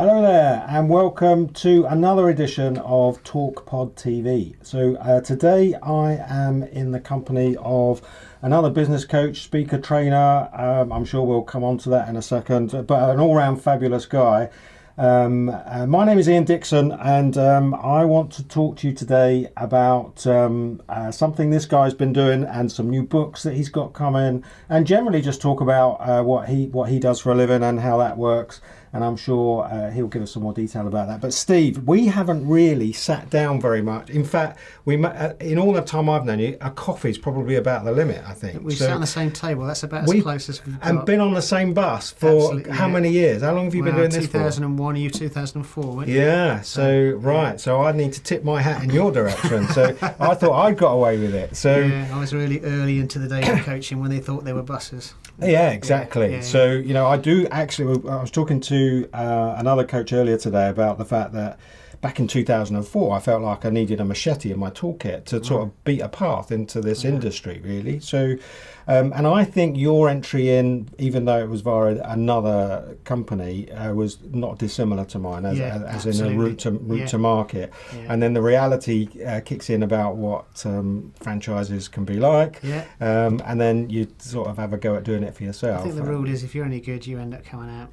Hello there, and welcome to another edition of TalkPodTV. So today I am in the company of another business coach, speaker, trainer. I'm sure we'll come on to that in a second, but an all-round fabulous guy. My name is Dixon, and I want to talk to you today about something this guy's been doing and some new books that he's got coming, and generally just talk about what he does for a living and how that works. And I'm sure he'll give us some more detail about that. But Steve, we haven't really sat down very much. In fact, in all the time I've known you, a coffee's probably about the limit, I think. We've sat on the same table. That's about as close as we've got. And been on the same bus for how many years? How long have you been doing this for? 2001, you 2004, weren't you? Yeah, so I need to tip my hat in your direction. So I thought I'd got away with it. So yeah, I was really early into the days of coaching when they thought they were buses. Yeah, exactly. Yeah. So, I do actually, I was talking to another coach earlier today about the fact that back in 2004, I felt like I needed a machete in my toolkit to sort of beat a path into this industry, really. So, and I think your entry in, even though it was via another company, was not dissimilar to mine, as in a route to market. Yeah. And then the reality kicks in about what franchises can be like, and then you sort of have a go at doing it for yourself. I think the rule is if you're any good, you end up coming out.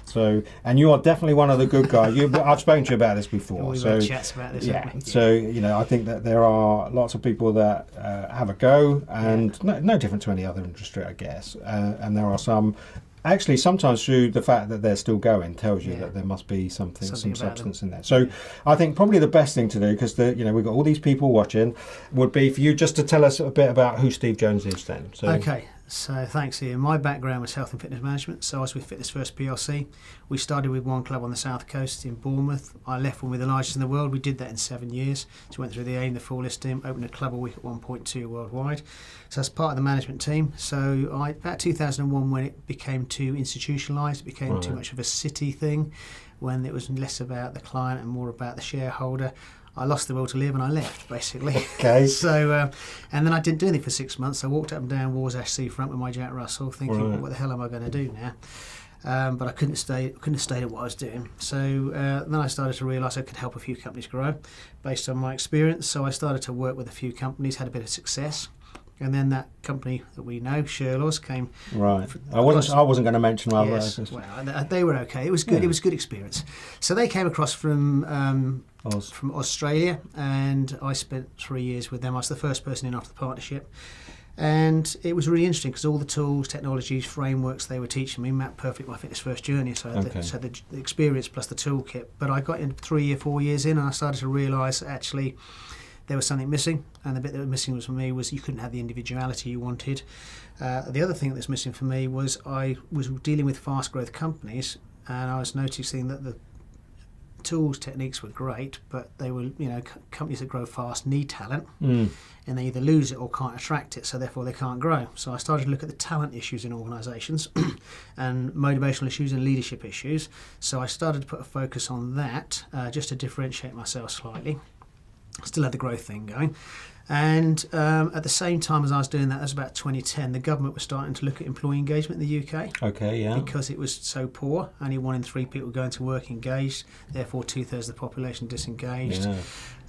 So, and you are definitely one of the good guys. I've spoken to you about this before. We've had chats about this. Yeah. So, I think that there are lots of people that have a go, and no different to any other industry, I guess. And there are some, actually, sometimes through the fact that they're still going, tells you that there must be some substance in there. So, I think probably the best thing to do, because we've got all these people watching, would be for you just to tell us a bit about who Steve Jones is then. So, okay. So thanks, Ian. My background was health and fitness management. So I was with Fitness First PLC. We started with one club on the south coast in Bournemouth. I left one with the largest in the world. We did that in 7 years. So we went through the aim, the full listing, opened a club a week at 1.2 worldwide. So that's part of the management team. So about 2001, when it became too institutionalised, it became too much of a city thing, when it was less about the client and more about the shareholder, I lost the will to live and I left, basically. Okay. So, and then I didn't do anything for 6 months. I walked up and down Warsash Seafront with my Jack Russell, thinking, what the hell am I going to do now? But I couldn't stay at what I was doing. So then I started to realise I could help a few companies grow based on my experience. So I started to work with a few companies, had a bit of success. And then that company that we know, Sherlaw's, came. Right. I wasn't going to mention other. Yes. Well, they were okay. It was good. Yeah. It was good experience. So they came across from Australia, and I spent 3 years with them. I was the first person in after the partnership. And it was really interesting because all the tools, technologies, frameworks they were teaching me mapped perfectly my Fitness First journey. So, the experience plus the toolkit. But I got in 4 years in, and I started to realise actually there was something missing, and the bit that was missing for me was you couldn't have the individuality you wanted. The other thing that was missing for me was I was dealing with fast growth companies, and I was noticing that the tools, techniques were great, but they were, companies that grow fast need talent, and they either lose it or can't attract it, so therefore they can't grow. So I started to look at the talent issues in organisations and motivational issues and leadership issues. So I started to put a focus on that, just to differentiate myself slightly. Still had the growth thing going. And at the same time as I was doing that was about 2010, the government was starting to look at employee engagement in the UK. Okay, yeah. Because it was so poor. Only 1 in 3 people going to work engaged, therefore 2/3 of the population disengaged.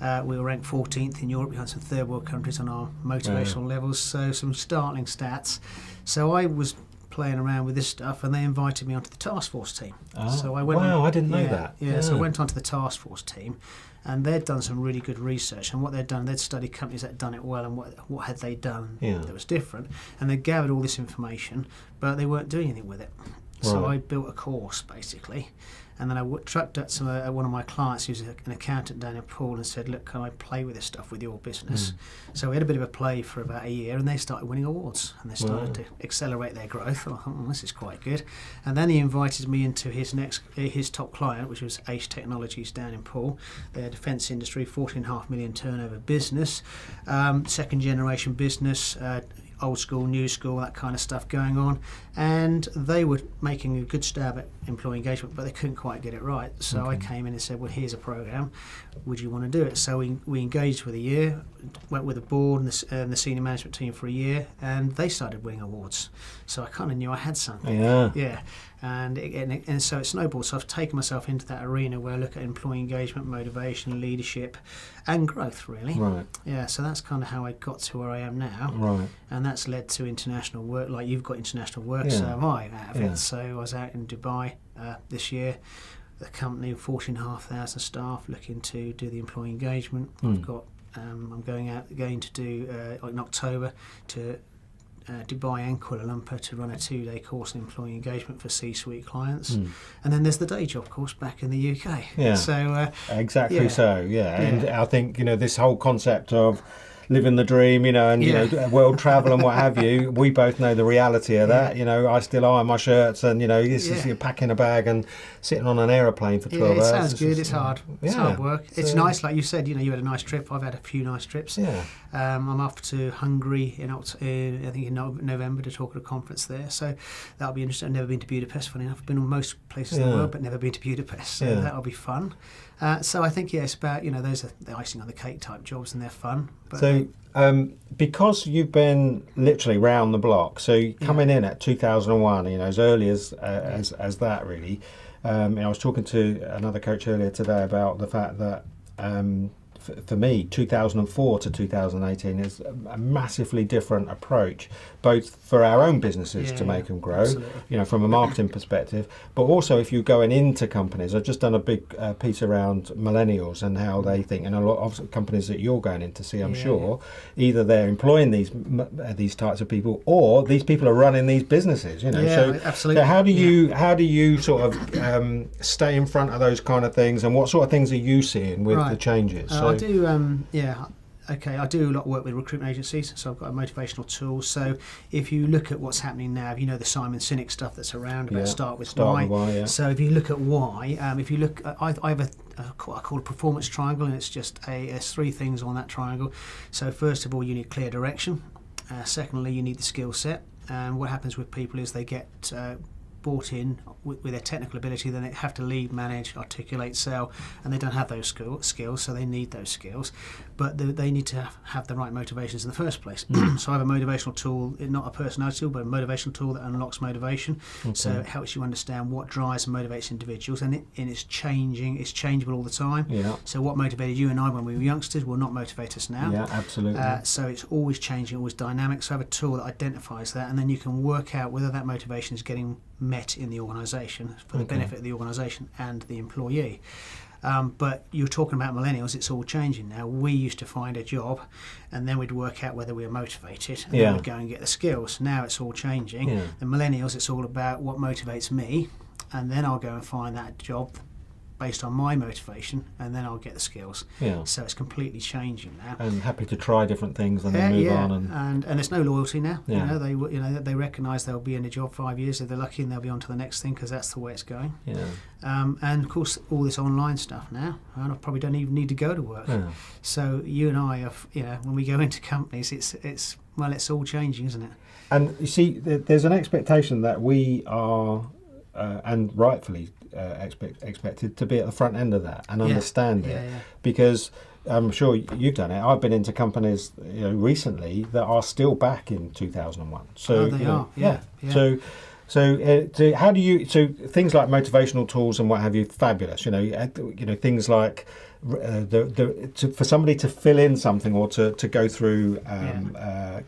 Yeah. We were ranked 14th in Europe behind some third world countries on our motivational levels, so some startling stats. So I was playing around with this stuff, and they invited me onto the task force team. Oh, so I didn't know that. Yeah, so I went onto the task force team, and they'd done some really good research, and what they'd done, they'd studied companies that had done it well, and what had they done that was different, and they gathered all this information, but they weren't doing anything with it. So I built a course, basically, and then I trucked up to one of my clients who's an accountant down in Poole and said, look, can I play with this stuff with your business? So we had a bit of a play for about a year, and they started winning awards, and they started to accelerate their growth. And I thought, this is quite good. And then he invited me into his top client, which was Ace Technologies down in Poole. They're a defence industry, 14.5 million turnover business, second generation business, old school, new school, that kind of stuff going on. And they were making a good stab at employee engagement, but they couldn't quite get it right. So I came in and said, well, here's a program. Would you want to do it? So we engaged with a year, went with the board and the senior management team for a year, and they started winning awards. So I kind of knew I had something. Yeah. And so it snowballed. So I've taken myself into that arena where I look at employee engagement, motivation, leadership, and growth, really. Right. Yeah, so that's kind of how I got to where I am now. Right. And that's led to international work. Like you've got international work, so have I out of it. So I was out in Dubai this year, a company of 14,500 staff looking to do the employee engagement. I've got, I'm going to do in October to Dubai and Kuala Lumpur to run a 2-day course in employee engagement for C-suite clients. And then there's the day job course back in the UK. Yeah. So exactly. So and I think this whole concept of living the dream, and world travel and what have you. We both know the reality of that. I still iron my shirts, and you're packing a bag and sitting on an aeroplane for 12 hours. It sounds good. It's hard. It's hard work. It's nice, like you said. You had a nice trip. I've had a few nice trips. Yeah. I'm off to Hungary in November to talk at a conference there. So that'll be interesting. I've never been to Budapest. Funny enough, I've been on most places in the world, but never been to Budapest. So that'll be fun. So I think it's about those are the icing on the cake type jobs, and they're fun. But so because you've been literally round the block, so coming in at 2001, as early as that really. I was talking to another coach earlier today about the fact that for me, 2004 to 2018 is a massively different approach, both for our own businesses to make them grow, from a marketing perspective, but also if you're going into companies. I've just done a big piece around millennials and how they think, and a lot of companies that you're going in to see, I'm sure, either they're employing these types of people, or these people are running these businesses. So absolutely. So how do you sort of stay in front of those kind of things, and what sort of things are you seeing with the changes? I do, I do a lot of work with recruitment agencies, so I've got a motivational tool. So if you look at what's happening now, the Simon Sinek stuff that's around about start with why. So if you look at why, I have I call a performance triangle, and it's just there's 3 things on that triangle. So first of all, you need clear direction. Secondly, you need the skill set. And what happens with people is they get brought in with their technical ability, then they have to lead, manage, articulate, sell, and they don't have those skills, so they need those skills. But they need to have the right motivations in the first place. So I have a motivational tool, not a personality tool, but a motivational tool that unlocks motivation. So it helps you understand what drives and motivates individuals, and it's changing. It's changeable all the time. So what motivated you and I when we were youngsters will not motivate us now. Yeah, absolutely. So it's always changing, always dynamic. So I have a tool that identifies that, and then you can work out whether that motivation is getting met in the organisation for the benefit of the organisation and the employee. But you're talking about millennials, it's all changing now. We used to find a job and then we'd work out whether we were motivated, and then we'd go and get the skills. Now it's all changing. The millennials, it's all about what motivates me, and then I'll go and find that job based on my motivation, and then I'll get the skills. So it's completely changing now. And happy to try different things and then move on. And there's no loyalty now. They recognise they'll be in a job 5 years if they're lucky, and they'll be on to the next thing because that's the way it's going. And of course, all this online stuff now, and I probably don't even need to go to work. So you and I, when we go into companies, it's all changing, isn't it? And you see, there's an expectation that we are, and rightfully expected to be at the front end of that and understand it, because I'm sure you've done it. I've been into companies recently that are still back in 2001. So they are. So how do you? So things like motivational tools and what have you, fabulous. Things like for somebody to fill in something or to go through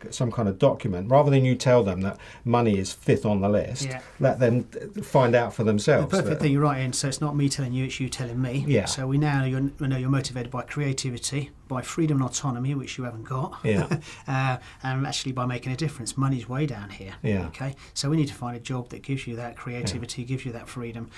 some kind of document, rather than you tell them that money is 5th on the list, let them find out for themselves. The perfect thing, you're right, in. So it's not me telling you, it's you telling me. So we now know you're motivated by creativity, by freedom and autonomy, which you haven't got, and actually by making a difference. Money's way down here. Okay, so we need to find a job that gives you that creativity, gives you that freedom,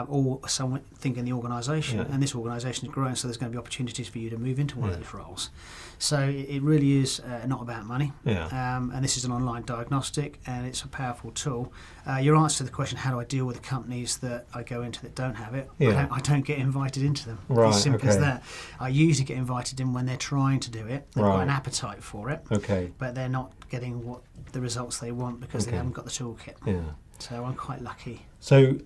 or something in the organisation, and this organisation is growing, so there's going to be opportunities for you to move into one of those roles. So it really is not about money. And this is an online diagnostic, and it's a powerful tool. Your answer to the question, how do I deal with the companies that I go into that don't have it? I don't get invited into them. As simple as that. I usually get invited in when they're trying to do it. They've got an appetite for it, but they're not getting the results they want because they haven't got the toolkit. So I'm quite lucky. So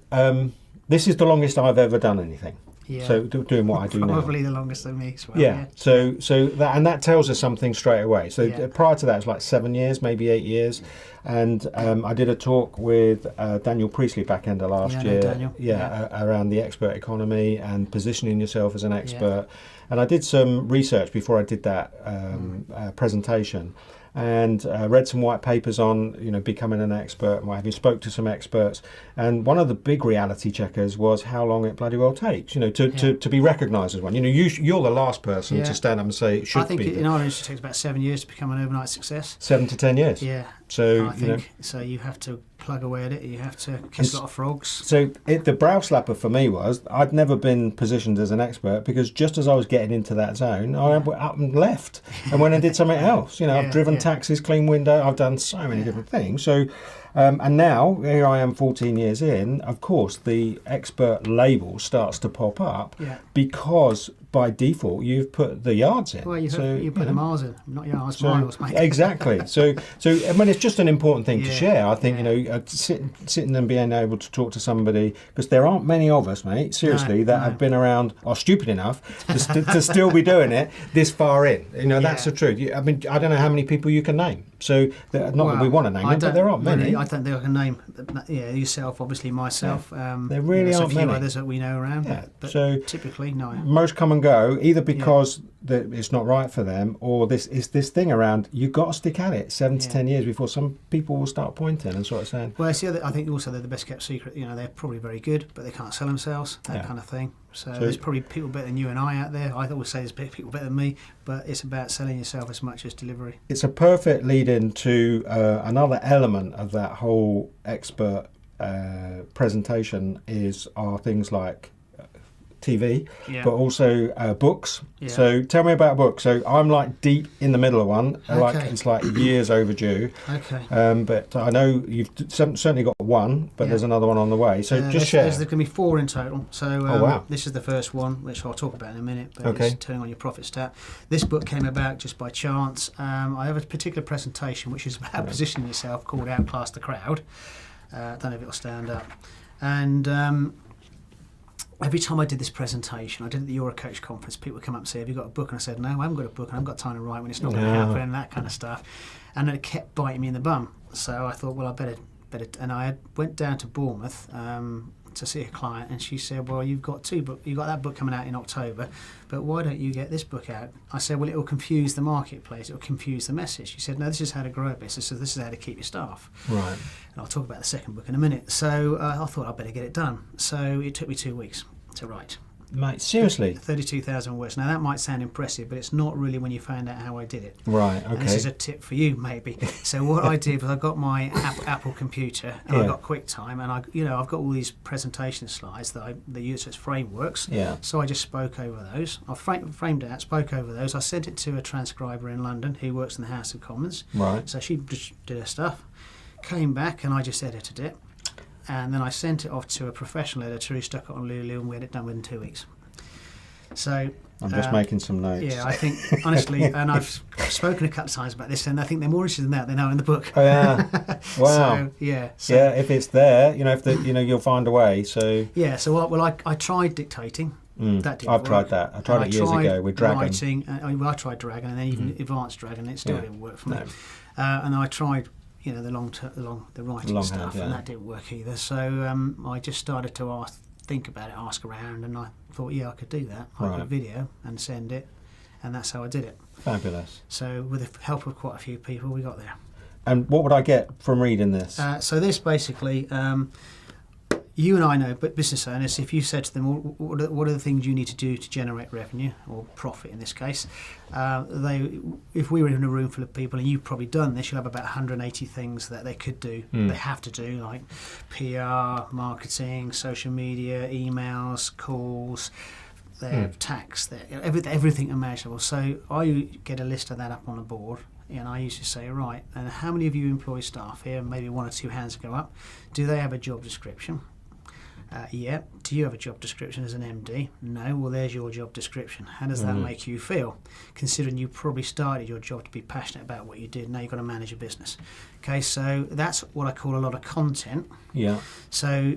this is the longest I've ever done anything. Yeah. So doing what I do now. Probably the longest of me as well. Yeah. So that tells us something straight away. So Yeah. prior to that, it's like 7 years, maybe 8 years, and I did a talk with Daniel Priestley back end of last year. Daniel. Around the expert economy and positioning yourself as an expert. And I did some research before I did that presentation. And read some white papers on, becoming an expert and what have you, spoke to some experts. And one of the big reality checkers was how long it bloody well takes, to be recognised as one. You're the last person to stand up and say it should be. I think in our industry it takes about 7 years to become an overnight success. 7 to 10 years. Yeah. So, I think so you have to plug away at it, you have to kiss a lot of frogs. So the brow slapper for me was, I'd never been positioned as an expert because just as I was getting into that zone, I went up and left and went and did something else. I've driven taxis, cleaned window, I've done so many different things. So, and now, here I am 14 years in, of course, the expert label starts to pop up because by default you've put the yards in. Well, you put the miles in, not yards, miles, mate. Exactly. So I mean, it's just an important thing to share. I think, sitting and being able to talk to somebody, because there aren't many of us, mate, seriously, that have been around, are stupid enough to still be doing it this far in. That's the truth. I mean, I don't know how many people you can name. So, not that we want to name them, but there aren't many. I don't think I can name, yourself, obviously myself. There really aren't a few many. others that we know around, but so typically, no. Most come and go, either because it's not right for them, or this thing around, you've got to stick at it 7 to 10 years before some people will start pointing and sort of saying. Well, I think also they're the best kept secret. They're probably very good, but they can't sell themselves, that kind of thing. So there's probably people better than you and I out there. I always say there's people better than me, but it's about selling yourself as much as delivery. It's a perfect lead-in to another element of that whole expert presentation are things like TV, but also books. Yeah. So tell me about books. So I'm like deep in the middle of one. It's like years overdue. Okay. But I know you've certainly got one, but there's another one on the way. So just share. There's going to be 4 in total. So this is the first one, which I'll talk about in a minute. But it's turning on your profit stat. This book came about just by chance. I have a particular presentation which is about positioning yourself called Outclass the Crowd. I don't know if it'll stand up. And every time I did this presentation, I did it at the Eurocoach conference, people would come up and say, have you got a book? And I said, no, I haven't got a book, and I haven't got time to write when it's not going to happen, and that kind of stuff. And then it kept biting me in the bum. So I thought, well, I better. And I went down to Bournemouth to see a client, and she said, well, you've got 2 books. You've got that book coming out in October, but why don't you get this book out? I said, well, it will confuse the marketplace. It will confuse the message. She said, no, this is how to grow a business, so this is how to keep your staff. Right. And I'll talk about the second book in a minute. So I thought I'd better get it done. So it took me 2 weeks to write. Mate, seriously? 32,000 words. Now, that might sound impressive, but it's not really when you find out how I did it. Right, okay. And this is a tip for you, maybe. So what I did was I got my Apple computer, and I got QuickTime, and I've got all these presentation slides that they use as frameworks. Yeah. So I just spoke over those. I framed it out, spoke over those. I sent it to a transcriber in London who works in the House of Commons. Right. So she just did her stuff, came back, and I just edited it. And then I sent it off to a professional editor who stuck it on Lulu, and we had it done within 2 weeks. So I'm just making some notes. Yeah, I think honestly, and I've spoken a couple of times about this, and I think they're more interested in that than they are in the book. Oh yeah, wow. So, if it's there, you'll find a way. So I tried dictating. That didn't I've work. tried that. I tried it years ago with Dragon. Writing, I tried Dragon, and then even advanced Dragon, and it still didn't work for me. And I tried. The writing stuff, and that didn't work either. So I just started to think about it, ask around, and I thought, I could do that. I could video and send it, and that's how I did it. Fabulous. So with the help of quite a few people, we got there. And what would I get from reading this? So this basically, you and I know, but business owners, if you said to them, what are the things you need to do to generate revenue or profit in this case, if we were in a room full of people, and you've probably done this, you'll have about 180 things that they could do, they have to do, like PR, marketing, social media, emails, calls, their tax, everything imaginable. So I get a list of that up on a board. And I used to say, right, and how many of you employ staff here? Maybe 1 or 2 hands go up. Do they have a job description? Yeah. Do you have a job description as an MD? No. Well, there's your job description. How does that make you feel? Considering you probably started your job to be passionate about what you did. Now you've got to manage a business. Okay, so that's what I call a lot of content. Yeah. So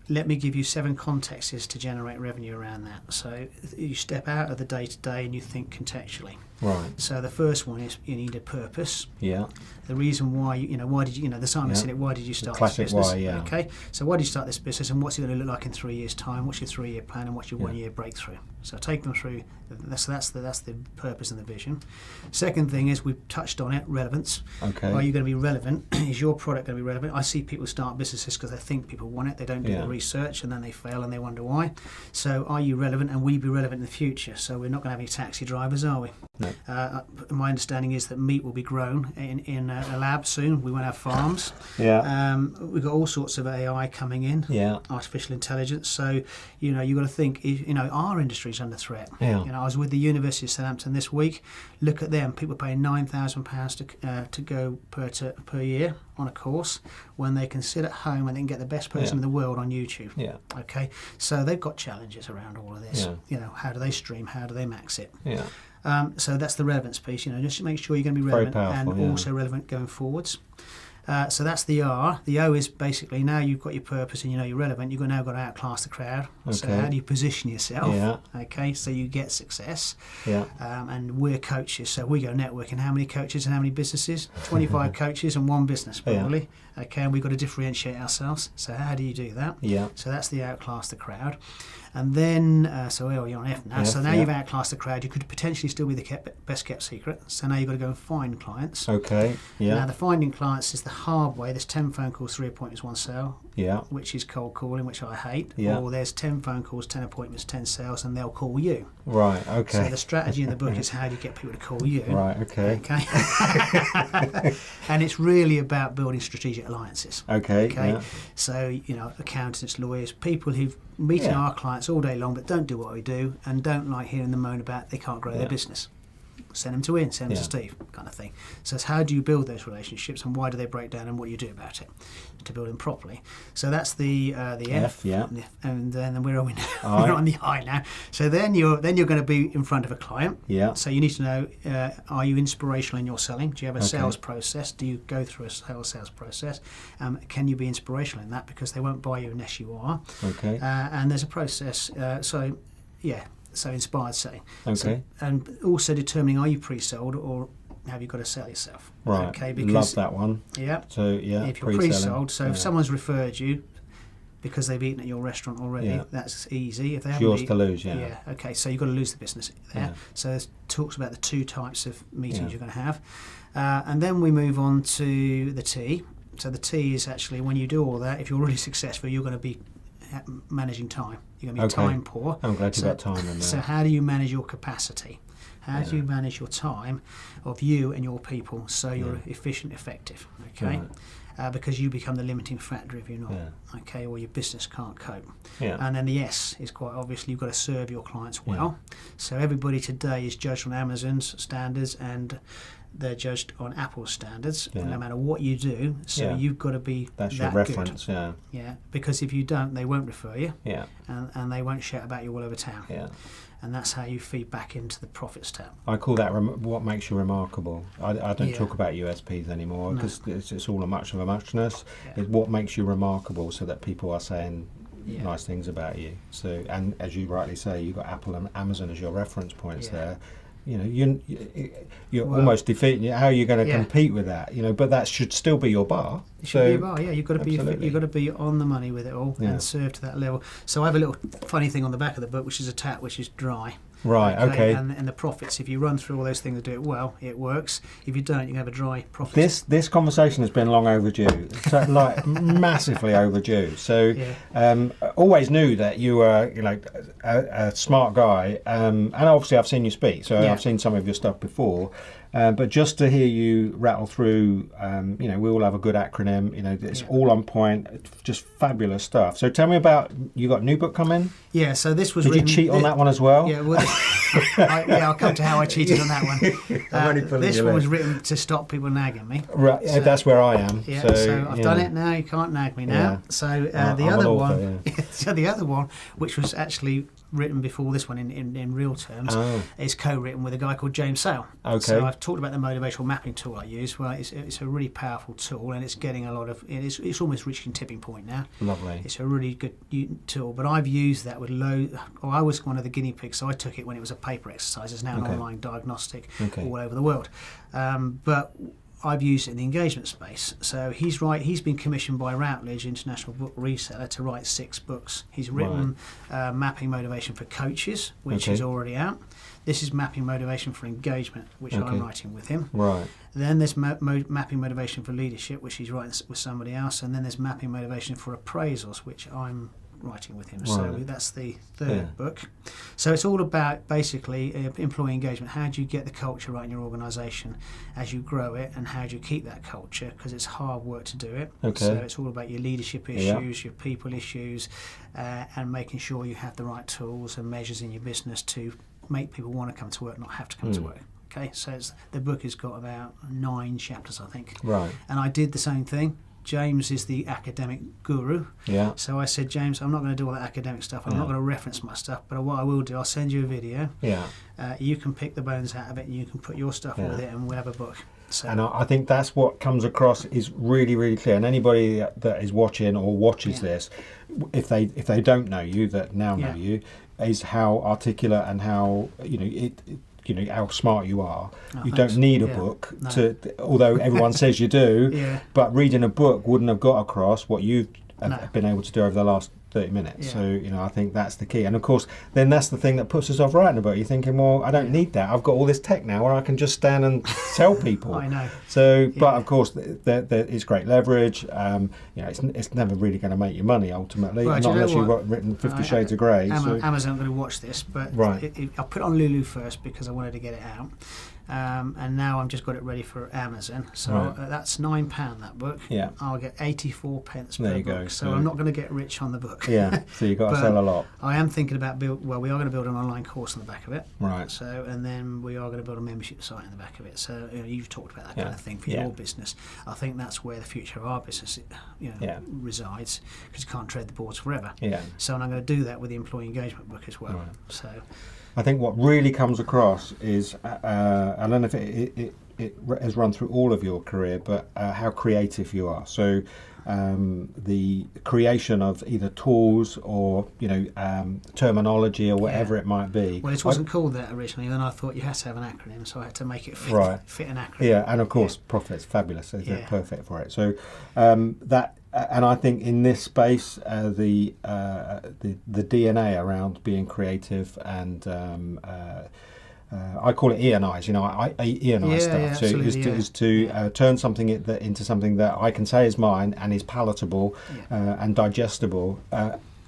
let me give you 7 contexts to generate revenue around that. So you step out of the day-to-day and you think contextually. Right. So the first one is you need a purpose. Yeah. The reason why, why did you, the Simon Sinek, why did you start this business? Classic why, yeah. Okay, so why did you start this business and what's it going to look like in 3 years' time? What's your 3-year plan and what's your 1-year breakthrough? So take them through, that's the purpose and the vision. Second thing is, we've touched on it, relevance. Okay. Are you going to be relevant? Is your product going to be relevant? I see people start businesses because they think people want it, they don't do the research and then they fail and they wonder why. So are you relevant and will you be relevant in the future? So we're not going to have any taxi drivers, are we? No. My understanding is that meat will be grown in a lab soon. We won't have farms. Yeah. We've got all sorts of AI coming in. Yeah. Artificial intelligence. So you've got to think. Our industry's under threat. Yeah. I was with the University of Southampton this week. Look at them. People paying £9,000 to go per year on a course when they can sit at home and they can get the best person in the world on YouTube. Yeah. Okay. So they've got challenges around all of this. Yeah. How do they stream? How do they max it? Yeah. So that's the relevance piece, just make sure you're going to be relevant and also relevant going forwards. So that's the R. The O is basically, now you've got your purpose and you're relevant, you've now got to outclass the crowd. Okay. So how do you position yourself? Yeah. Okay, so you get success. Yeah. And we're coaches, so we go networking. How many coaches and how many businesses? 25 coaches and 1 business probably. Yeah. Okay, and we've got to differentiate ourselves. So how do you do that? Yeah. So that's the outclass the crowd. And then, you're on F now. So now you've outclassed the crowd. You could potentially still be the best kept secret. So now you've got to go and find clients. Okay, yeah. Now the finding clients is the hard way. There's 10 phone calls, 3 appointments, 1 sale. Yeah. Which is cold calling, which I hate. Yeah. Or there's 10 phone calls, 10 appointments, 10 sales, and they'll call you. Right, okay. So the strategy in the book is how do you get people to call you. Right, okay. Okay. And it's really about building strategic alliances. Okay. Yeah. So, accountants, lawyers, people who've meeting our clients all day long but don't do what we do and don't like hearing them moan about they can't grow their business. Send them to send them to Steve, kind of thing. So it's how do you build those relationships and why do they break down and what you do about it to build them properly. So that's the F, and then where are we now? We're on the I now. So then you're going to be in front of a client. Yeah. So you need to know, are you inspirational in your selling? Do you have a sales process? Do you go through a sales process? Can you be inspirational in that? Because they won't buy you unless you are. Okay. And there's a process. So inspired selling. Okay. So, and also determining, are you pre-sold or have you got to sell yourself? Right. Okay. Because, love that one. Yeah. So if you're pre-sold, so if someone's referred you because they've eaten at your restaurant already, that's easy. If they haven't yours to lose. Yeah. Yeah. Okay. So you've got to lose the business there. Yeah. So it talks about the 2 types of meetings you're going to have, and then we move on to the T. So the T is actually when you do all that, if you're really successful, you're going to be managing time. You're going to be time poor. I'm glad you got time in there. So how do you manage your capacity? How do you manage your time of you and your people so you're efficient, effective? Okay, because you become the limiting factor if you're not. Yeah. Okay, or your business can't cope. Yeah. And then the S is quite obviously you've got to serve your clients well. Yeah. So everybody today is judged on Amazon's standards and they're judged on Apple's standards, no matter what you do. So you've got to be that's your reference, good. Yeah, because if you don't, they won't refer you. Yeah. And they won't shout about you all over town. Yeah. And that's how you feed back into the profits tab. I call that what makes you remarkable. I don't talk about USPs anymore because it's all a much of a muchness. Yeah. It's what makes you remarkable so that people are saying nice things about you. So, and as you rightly say, you've got Apple and Amazon as your reference points there. You're almost defeating. How are you going to compete with that? But that should still be your bar. It should be your bar. Yeah, you've got to be on the money with it all and serve to that level. So I have a little funny thing on the back of the book, which is a tap, which is dry. Right. Okay. And the profits. If you run through all those things and do it well, it works. If you don't, you can have a dry profit. This conversation has been long overdue. So massively overdue. So always knew that you were a smart guy. And obviously I've seen you speak. So I've seen some of your stuff before. But just to hear you rattle through, we all have a good acronym. It's all on point, just fabulous stuff. So tell me about, you got a new book coming? Yeah, so this was Did you cheat on that one as well? Yeah, I'll come to how I cheated on that one. This one was written to stop people nagging me. Right, so, that's where I am. Yeah, so I've done it now. You can't nag me now. Yeah. So the other one, so the other one, which was actually written before this one in real terms, is co-written with a guy called James Sale. Okay. So I've talked about the motivational mapping tool I use. Well, it's a really powerful tool, and it's getting a lot of. It's almost reaching tipping point now. Lovely. It's a really good tool, but I've used that with I was one of the guinea pigs, so I took it when it was a paper exercise. It's now an online diagnostic all over the world, but I've used it in the engagement space. So he's been commissioned by Routledge, international book reseller, to write 6 books. He's written Mapping Motivation for Coaches, which is already out. This is Mapping Motivation for Engagement, which I'm writing with him. Right. Then there's Mapping Motivation for Leadership, which he's writing with somebody else. And then there's Mapping Motivation for Appraisals, which I'm writing with him. Right. So that's the third book. So it's all about basically employee engagement. How do you get the culture right in your organisation as you grow it, and how do you keep that culture? Because it's hard work to do it. Okay. So it's all about your leadership issues, your people issues, and making sure you have the right tools and measures in your business to make people want to come to work, not have to come to work. Okay, so the book has got about 9 chapters, I think. Right. And I did the same thing. James is the academic guru. Yeah. So I said, James, I'm not going to do all that academic stuff. I'm not going to reference my stuff. But what I will do, I'll send you a video. Yeah. You can pick the bones out of it, and you can put your stuff with it, and we'll have a book. So. And I think that's what comes across is really, really clear. And anybody that is watching or watches this, if they don't know you, that now know you, is how articulate and how how smart you are. You don't need a book to, although everyone says you do, but reading a book wouldn't have got across what you've been able to do over the last 30 minutes. So, I think that's the key. And of course, then that's the thing that puts us off writing a book. You're thinking, well, I don't need that. I've got all this tech now where I can just stand and tell people. I know. So, but of course, it's great leverage. It's never really going to make you money ultimately, not unless you've written 50 Shades of Grey. Amazon are going to watch this, but I put it on Lulu first because I wanted to get it out. And now I've just got it ready for Amazon. So that's £9, that book. Yeah. I'll get 84 pence per book. So I'm not going to get rich on the book. Yeah. So you've got to sell a lot. I am thinking about we are going to build an online course on the back of it. Right. So, and then we are going to build a membership site in the back of it. So you've talked about that kind of thing for your business. I think that's where the future of our business resides, because you can't trade the boards forever. Yeah. So I'm going to do that with the employee engagement book as well. Right. So. I think what really comes across is, I don't know if it has run through all of your career, but how creative you are. So the creation of either tools or terminology or whatever it might be. Well, it wasn't called that originally. Then I thought you had to have an acronym, so I had to make it fit an acronym. Yeah, and of course, Profit's fabulous. They're perfect for it. So and I think in this space, the DNA around being creative and I call it E&Is. I E&I stuff. So is to turn something into something that I can say is mine and is palatable and digestible.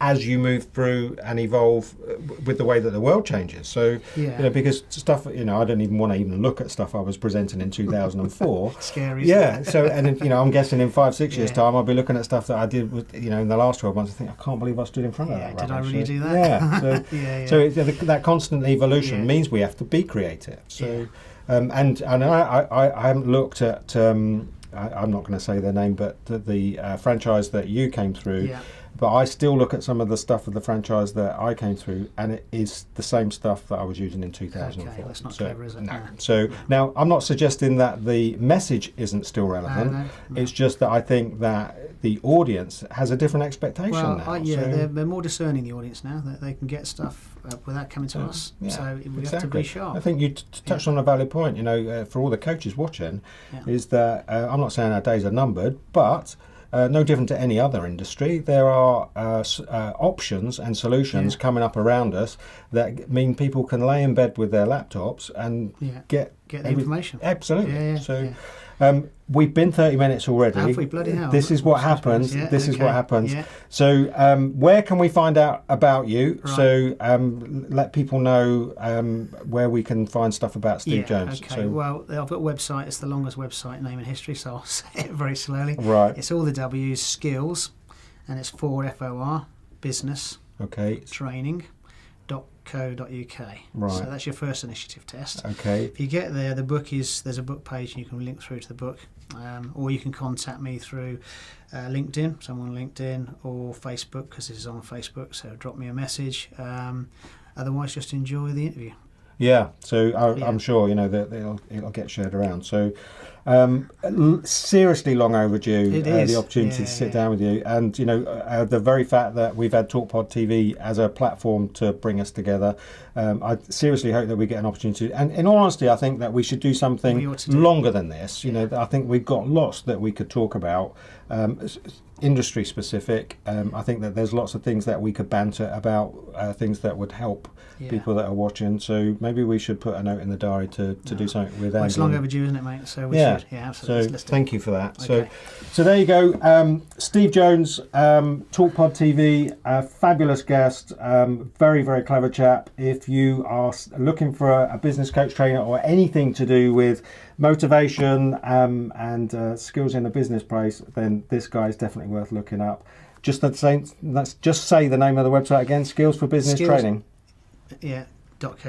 As you move through and evolve with the way that the world changes. So, because stuff, I don't even want to even look at stuff I was presenting in 2004. Scary. Yeah. So, and I'm guessing in 5-6 years' time, I'll be looking at stuff that I did, in the last 12 months. I think I can't believe I stood in front of that. Did I really do that? Yeah. So, that constant evolution means we have to be creative. So, and I haven't looked at. I'm not going to say their name, but the franchise that you came through. Yeah. But I still look at some of the stuff of the franchise that I came through, and it is the same stuff that I was using in 2004. Okay, that's not clever, is it? No. So now I'm not suggesting that the message isn't still relevant. No. It's just that I think that the audience has a different expectation now. They're more discerning, the audience now, that they can get stuff without coming to us. Yeah, so we have to be sharp. I think you touched on a valid point. For all the coaches watching, is that I'm not saying our days are numbered, but no different to any other industry. There are options and solutions coming up around us that mean people can lay in bed with their laptops and get the information. Absolutely. We've been 30 minutes already. Have we? Bloody hell. This is what happens. Yeah, this is what happens. Yeah. So where can we find out about you? Right. So let people know where we can find stuff about Steve Jones. Okay. So, well, I've got a website. It's the longest website name in history, so I'll say it very slowly. right. It's all the W's, skills, and it's for business Okay. training.co.uk. Right. So that's your first initiative test. Okay. If you get there, there's a book page, and you can link through to the book, or you can contact me through LinkedIn, someone on LinkedIn, or Facebook, because this is on Facebook. So drop me a message. Otherwise, just enjoy the interview. Yeah, so I'm sure that it'll get shared around. So seriously long overdue the opportunity to sit down with you, and the very fact that we've had TalkPodTV as a platform to bring us together. I seriously hope that we get an opportunity. And in all honesty, I think that we should do something longer than this. I think we've got lots that we could talk about. Industry specific. I think that there's lots of things that we could banter about, things that would help people that are watching. So maybe we should put a note in the diary to do something with Andrew. It's long overdue, isn't it, mate? So we should. Yeah, absolutely. So thank you for that. Okay. So there you go. Steve Jones, TalkPodTV, a fabulous guest, very, very clever chap. If you are looking for a business coach, trainer, or anything to do with motivation and skills in the business place, then this guy is definitely worth looking up. Just the same. Let's just say the name of the website again: Skills for Business Training. Yeah. .co.uk.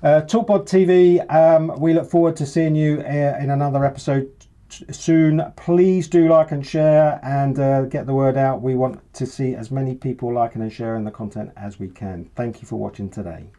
TalkPodTV. We look forward to seeing you in another episode soon. Please do like and share and get the word out. We want to see as many people liking and sharing the content as we can. Thank you for watching today.